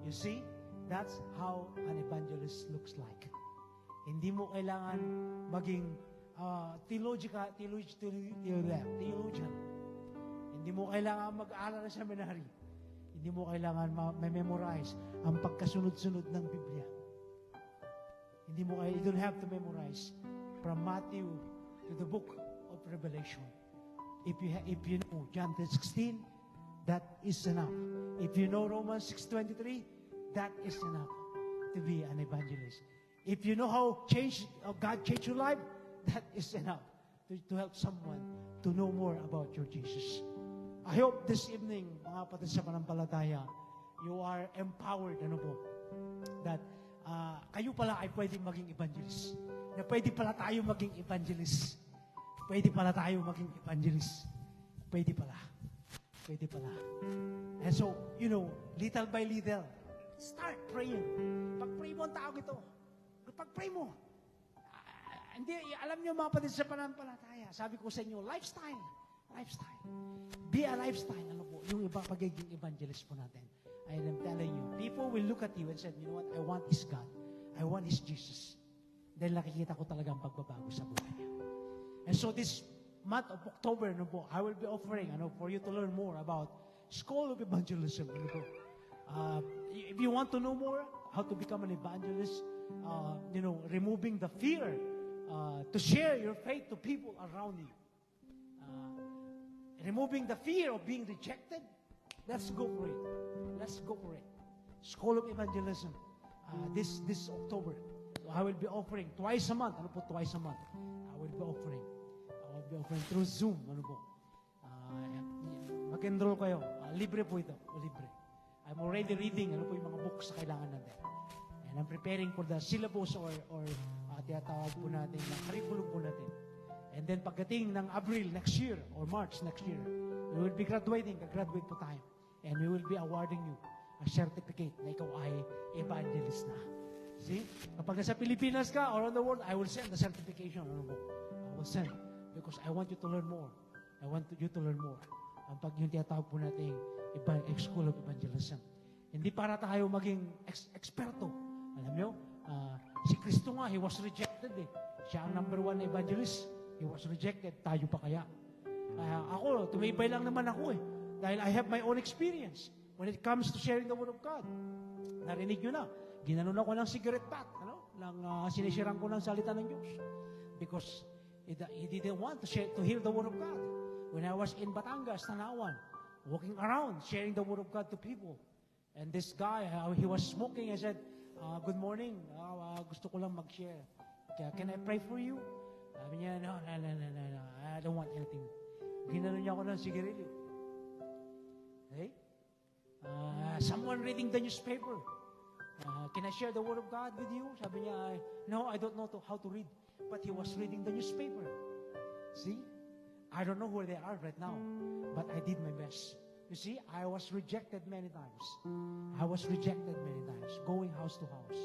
You see, that's how an evangelist looks like. Hindi mo kailangan maging theologian. Hindi mo kailangan mag-aaral sa seminary. Hindi mo kailangan memorize ang pagkasunod-sunod ng Biblia. You don't have to memorize from Matthew to the book of Revelation. If you know John 3:16, that is enough. If you know Romans 6:23, that is enough to be an evangelist. If you know how God changed your life, that is enough to help someone to know more about your Jesus. I hope this evening, mga kapatid sa pananampalataya, you are empowered, that kayo pala ay pwedeng maging evangelist. Na pwede pala tayo maging evangelist. Pwede pala tayo maging evangelist. Pwede pala. Pwede pala. And so, little by little, start praying. Pag-pray mo ang tao ito. Pag-pray mo. Hindi, alam niyo mga kapatid sa pananampalataya, sabi ko sa inyo, lifestyle. Be a lifestyle. Yung pagiging evangelist po natin. I am telling you, people will look at you and say, you know what, I want His God. I want His Jesus. Dahil nakikita ko talaga ang pagbabago sa buhay niya. And so this month of October, I will be offering, for you to learn more about School of Evangelism. If you want to know more how to become an evangelist, removing the fear to share your faith to people around you. Removing the fear of being rejected. Let's go for it. Let's go for it. School of Evangelism. This October. So I will be offering twice a month. Twice a month. I will be offering through Zoom. Mag-enroll kayo. Libre po ito. Libre. I'm already reading yung mga books na kailangan natin. And I'm preparing for the syllabus or tinatawag po natin na curriculum po natin. And then pagdating ng April next year or March next year, we will be graduating. Graduate po tayo. And we will be awarding you a certificate na ikaw ay evangelist na. See? Kapag nasa Pilipinas ka or around the world, I will send the certification. I will send because I want you to learn more. I want you to learn more. Ang yung tinatawag po natin School of Evangelism. Hindi para tayo maging eksperto. Alam nyo, si Kristo nga, He was rejected eh. Siya ang number 1 evangelist. He was rejected. Tayo pa kaya? Ako, tumibay lang naman ako eh. Dahil I have my own experience when it comes to sharing the Word of God. Narinig nyo na. Ginanon ako ng cigarette pack. Sinisiran ko ng salita ng Diyos. Because he didn't want to hear the Word of God. When I was in Batangas, Tanawan, walking around, sharing the Word of God to people. And this guy, he was smoking. I said, good morning. Gusto ko lang mag-share. Can I pray for you? Sabi niya, no. I don't want anything. Ginanon niya ako ng sigarilyo. Okay? Someone reading the newspaper. Can I share the Word of God with you? Sabi niya, no, I don't know how to read. But he was reading the newspaper. See? I don't know where they are right now. But I did my best. You see, I was rejected many times. Going house to house.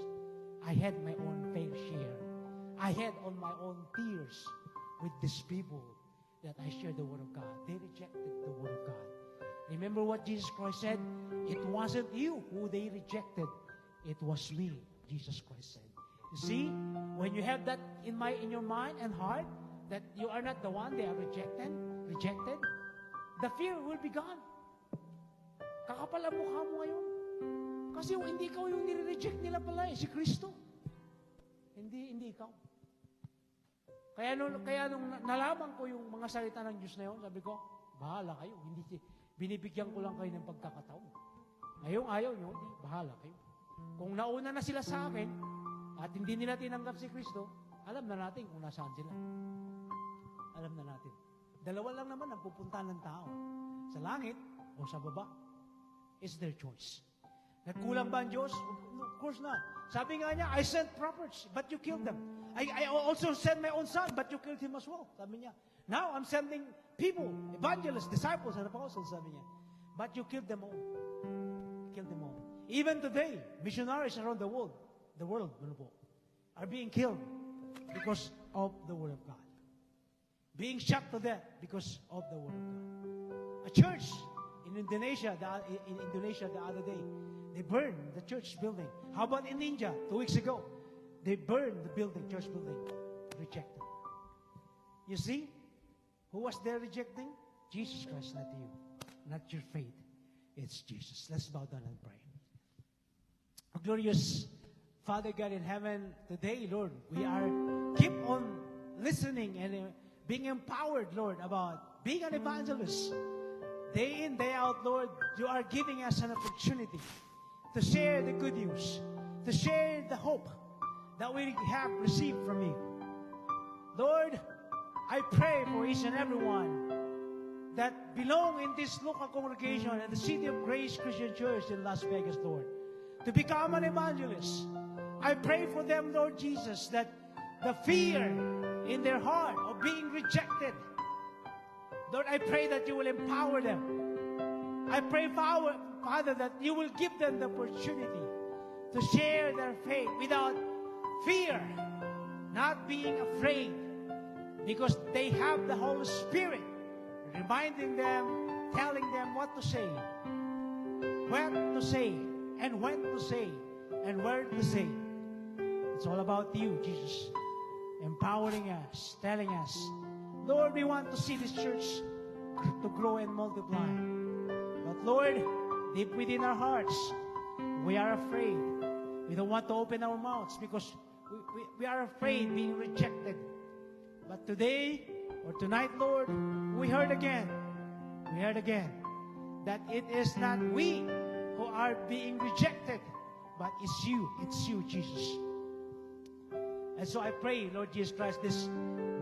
I had my own fair share. I had on my own tears with these people that I shared the Word of God. They rejected the Word of God. Remember what Jesus Christ said? It wasn't you who they rejected. It was me, Jesus Christ said. You see, when you have that in your mind and heart, that you are not the one they are rejected, the fear will be gone. Kakapal ang mukha mo ngayon. Kasi hindi ikaw yung nire-reject nila pala si Kristo. Hindi ikaw. Kaya nung nalaman ko yung mga salita ng Diyos na yun, sabi ko, bahala kayo. Binibigyan ko lang kayo ng pagkakataon. Ngayong ayaw nyo, bahala kayo. Kung nauna na sila sa akin, at hindi nila tinanggap si Kristo, alam na natin kung nasaan sila. Alam na natin. Dalawa lang naman ang pupuntahan ng tao. Sa langit o sa baba. It's their choice. Nagkulang ba ang Diyos? Of course not. Sabi nga niya, I sent prophets, but you killed them. I also sent my own son, but you killed him as well. Sabi niya. Now, I'm sending people, evangelists, disciples, and apostles, sabi niya. But you killed them all. Killed them all. Even today, missionaries around the world, are being killed because of the Word of God. Being shot to death because of the Word of God. A church in Indonesia, the other day, they burned the church building. How about in India, 2 weeks ago? They burned the building, church building, rejected. You see, who was there rejecting? Jesus Christ, not you, not your faith. It's Jesus. Let's bow down and pray. Our glorious Father God in heaven, today, Lord, we are keep on listening and being empowered, Lord, about being an evangelist. Day in, day out, Lord, you are giving us an opportunity to share the good news, to share the hope that we have received from you. Lord, I pray for each and every one that belong in this local congregation at the City of Grace Christian Church in Las Vegas, Lord, to become an evangelist. I pray for them, Lord Jesus, that the fear in their heart of being rejected, Lord, I pray that you will empower them. I pray, Father, that you will give them the opportunity to share their faith without fear, not being afraid, because they have the Holy Spirit reminding them, telling them what to say, when to say, and when to say, and where to say. It's all about you, Jesus, empowering us, telling us, Lord, we want to see this church to grow and multiply. But Lord, deep within our hearts, we are afraid. We don't want to open our mouths because we are afraid being rejected. But today or tonight, Lord, we heard again that it is not we who are being rejected, but it's you, Jesus. And so I pray, Lord Jesus Christ, this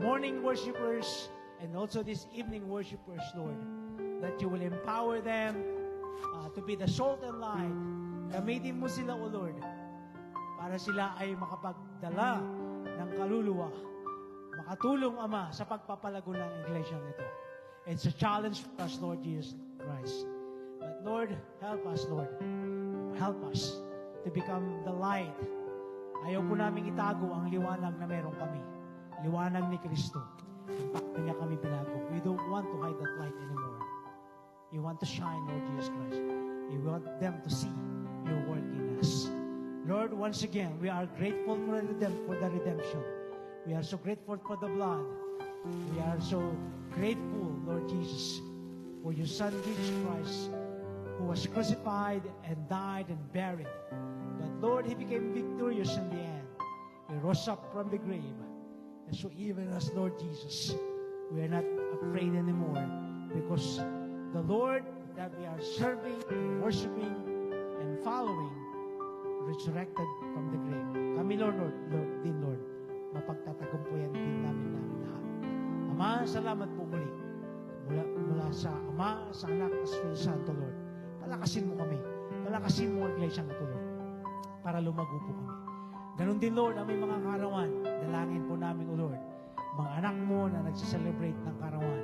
morning worshipers and also this evening worshipers, Lord, that you will empower them to be the salt and light. Gamitin mo sila, O Lord, para sila ay makapagdala ng kaluluwa, makatulong, Ama, sa pagpapalago ng iglesia nito. It's a challenge for us, Lord Jesus Christ. But Lord, help us, Lord. Help us to become the light. Ayaw po namin itago ang liwanag na meron kami. Liwanag ni Kristo. Bakit niya kami binago? We don't want to hide that light anymore. You want to shine, Lord Jesus Christ. You want them to see your work in us. Lord, once again, we are grateful for the redemption. We are so grateful for the blood. We are so grateful, Lord Jesus, for your Son, Jesus Christ, who was crucified and died and buried. But Lord, He became victorious in the end. He rose up from the grave. And so even as Lord Jesus, we are not afraid anymore because the Lord that we are serving and worshiping and following resurrected from the grave. Kami, Lord, mapagtatagumpayan din namin lahat. Ama, salamat po muli. Mula sa Ama, sa Anak, at sa Espiritu Santo, Lord. Palakasin mo kami. Palakasin mo ang iglesia ng Lord, para lumago po kami. Ganon din, Lord, ang may mga karawan. Dalangin po namin, O Lord, mga anak mo na nagsiselebrate ng karawan.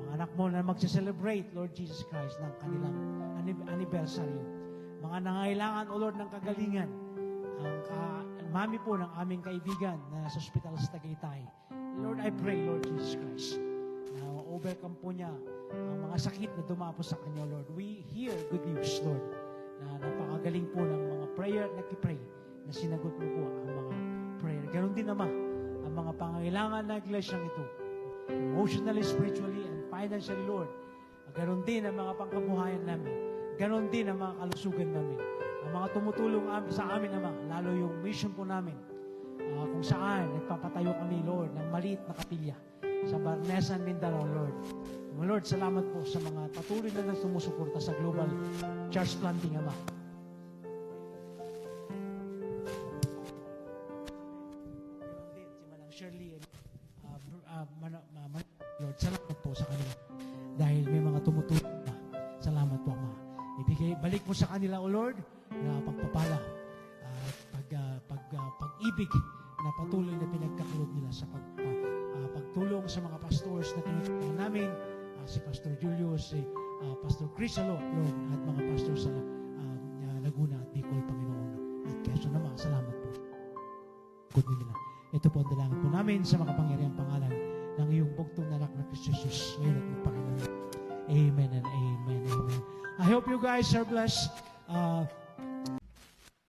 Mga anak mo na magsiselebrate, Lord Jesus Christ, ng kanilang anniversary. Mga nangailangan, O Lord, ng kagalingan. Ang mami po ng aming kaibigan na sa hospital sa Tagaytay. Lord, I pray, Lord Jesus Christ, na overcome po niya ang mga sakit na dumapo sa kanya, Lord. We hear good news, Lord, na napakagaling po ng mga prayer, nagkipray, na sinagot mo po ang mga prayer. Ganon din naman ang mga pangailangan na iglesyang ito, emotionally, spiritually, and financially, Lord. Ganon din ang mga pangkabuhayan namin. Ganon din ang mga kalusugan namin. Ang mga tumutulong sa amin, Ama, lalo yung mission po namin, kung saan nagpapatayo kami, Lord, ng maliit na kapilya sa Barnesan, Mindanao, Lord. Lord, salamat po sa mga patuloy na sumusuporta sa Global Church Planting, Ama. Si Manang Shirley and Lord, salamat po sa kanila. Dahil may mga tumutulong na. Salamat po, Ama. Balik mo sa kanila, O Lord, na pagpapala, pag-ibig na patuloy na pinagkakaloob nila sa pagtulong sa mga pastors na tinutulungan namin, si Pastor Julius, si Pastor Chris Alo, Lord, at mga pastor sa Laguna at Bicol, Panginoon. At Quezon naman, salamat po. Good nila. Ito po ang dalangin po namin sa makapangyarihang pangalan ng iyong bugtong na anak na Kristo Jesus. Ngayon at ng Panginoon. Amen and amen. Amen. I hope you guys are blessed.